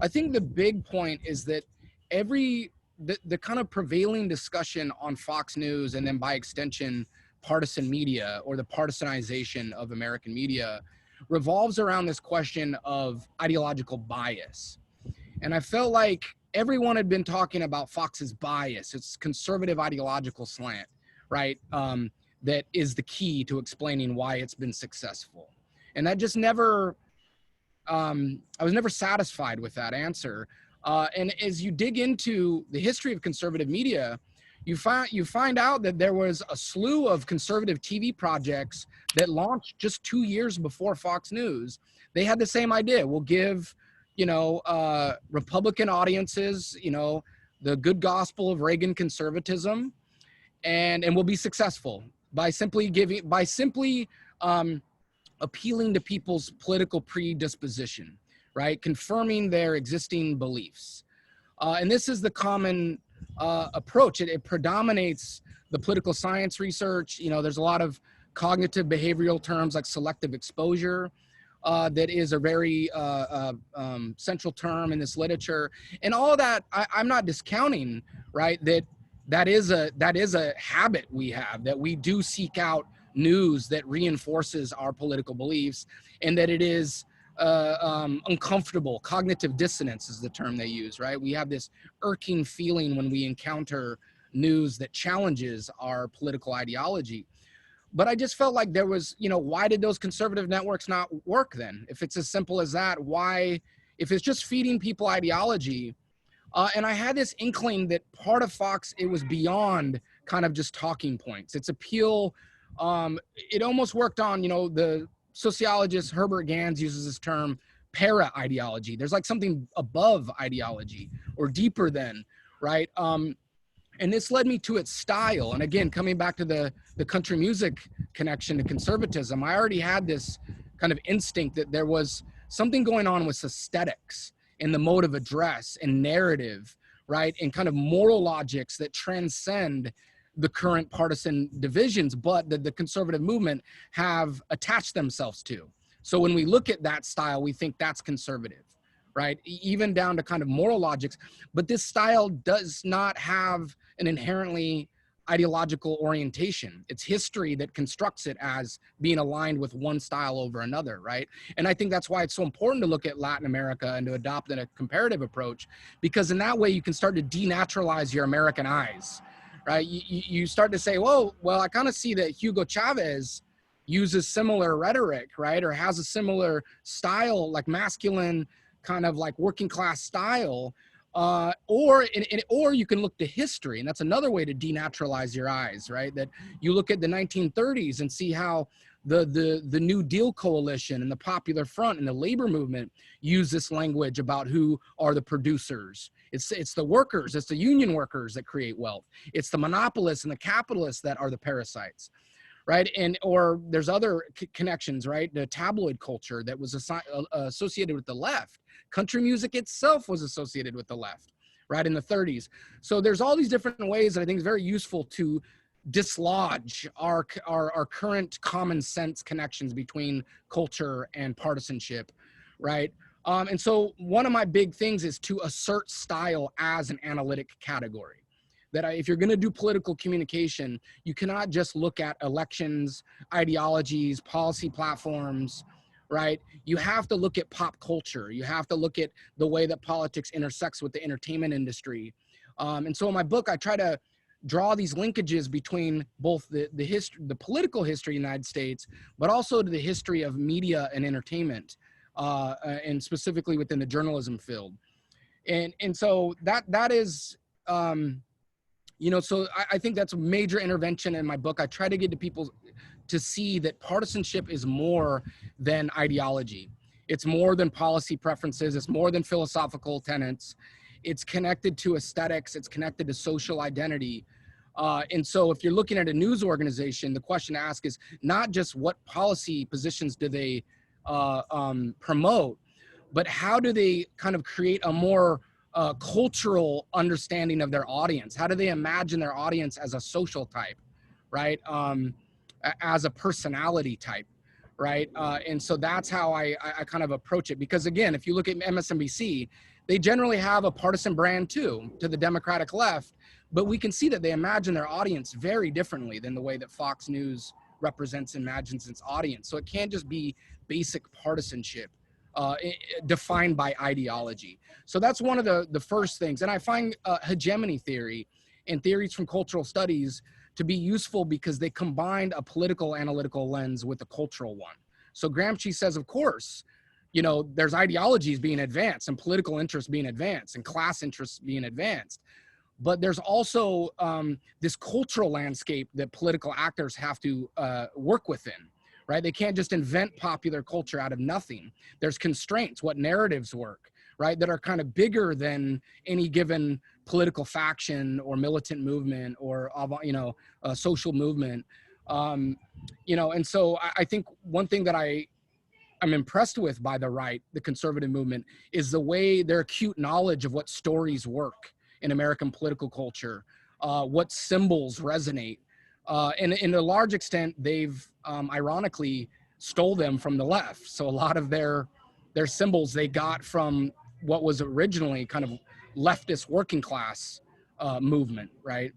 I think the big point is that the kind of prevailing discussion on Fox News, and then by extension, partisan media, or the partisanization of American media, revolves around this question of ideological bias. And I felt like everyone had been talking about Fox's bias, its conservative ideological slant, right? That is the key to explaining why it's been successful. And that just never, I was never satisfied with that answer. And as you dig into the history of conservative media, you find out that there was a slew of conservative TV projects that launched just 2 years before Fox News. They had the same idea. We'll give, Republican audiences, the good gospel of Reagan conservatism, and we'll be successful by simply appealing to people's political predisposition, right? Confirming their existing beliefs. And this is the common approach. It predominates the political science research. There's a lot of cognitive behavioral terms like selective exposure. That is a very central term in this literature, and all of that. I'm not discounting, right? That is a habit we have, that we do seek out news that reinforces our political beliefs, and that it is uncomfortable. Cognitive dissonance is the term they use, right? We have this irking feeling when we encounter news that challenges our political ideology. But I just felt like there was, why did those conservative networks not work then? If it's as simple as that, why, if it's just feeding people ideology? And I had this inkling that part of Fox, it was beyond kind of just talking points. Its appeal, it almost worked on, the sociologist Herbert Gans uses this term, para-ideology. There's like something above ideology or deeper than, right? And this led me to its style. And again, coming back to the country music connection to conservatism, I already had this kind of instinct that there was something going on with aesthetics and the mode of address and narrative, right? And kind of moral logics that transcend the current partisan divisions, but that the conservative movement have attached themselves to. So when we look at that style, we think that's conservative, right? Even down to kind of moral logics. But this style does not have an inherently ideological orientation. It's history that constructs it as being aligned with one style over another, right? And I think that's why it's so important to look at Latin America and to adopt a comparative approach, because in that way you can start to denaturalize your American eyes, right? You start to say, well, I kind of see that Hugo Chavez uses similar rhetoric, right? Or has a similar style, like masculine, kind of like working class style, or you can look to history, and that's another way to denaturalize your eyes, right? That you look at the 1930s and see how the New Deal coalition and the Popular Front and the labor movement use this language about who are the producers. It's the workers, it's the union workers that create wealth. It's the monopolists and the capitalists that are the parasites, right? Or there's other connections, right? The tabloid culture that was associated with the left. Country music itself was associated with the left, right, in the 30s. So there's all these different ways that I think is very useful to dislodge our current common sense connections between culture and partisanship, right? And so one of my big things is to assert style as an analytic category. That if you're going to do political communication, you cannot just look at elections, ideologies, policy platforms, right? You have to look at pop culture. You have to look at the way that politics intersects with the entertainment industry. And so in my book, I try to draw these linkages between both the history, the political history of the United States, but also to the history of media and entertainment, and specifically within the journalism field. And so that is, so I think that's a major intervention in my book. I try to get to people to see that partisanship is more than ideology. It's more than policy preferences. It's more than philosophical tenets. It's connected to aesthetics. It's connected to social identity. And so if you're looking at a news organization, the question to ask is not just what policy positions do they promote, but how do they kind of create a more cultural understanding of their audience? How do they imagine their audience as a social type, right? As a personality type, right? And so that's how I kind of approach it. Because again, if you look at MSNBC, they generally have a partisan brand too, to the Democratic left, but we can see that they imagine their audience very differently than the way that Fox News represents, imagines its audience. So it can't just be basic partisanship defined by ideology. So that's one of the first things. And I find hegemony theory and theories from cultural studies to be useful because they combined a political analytical lens with a cultural one. So Gramsci says, of course, there's ideologies being advanced and political interests being advanced and class interests being advanced. But there's also this cultural landscape that political actors have to work within, right? They can't just invent popular culture out of nothing. There's constraints, what narratives work, right? That are kind of bigger than any given political faction or militant movement or, social movement. And so I think one thing that I'm impressed with by the right, the conservative movement, is the way their acute knowledge of what stories work in American political culture, what symbols resonate. And in a large extent, they've ironically stole them from the left. So a lot of their symbols they got from what was originally kind of leftist working class movement, right?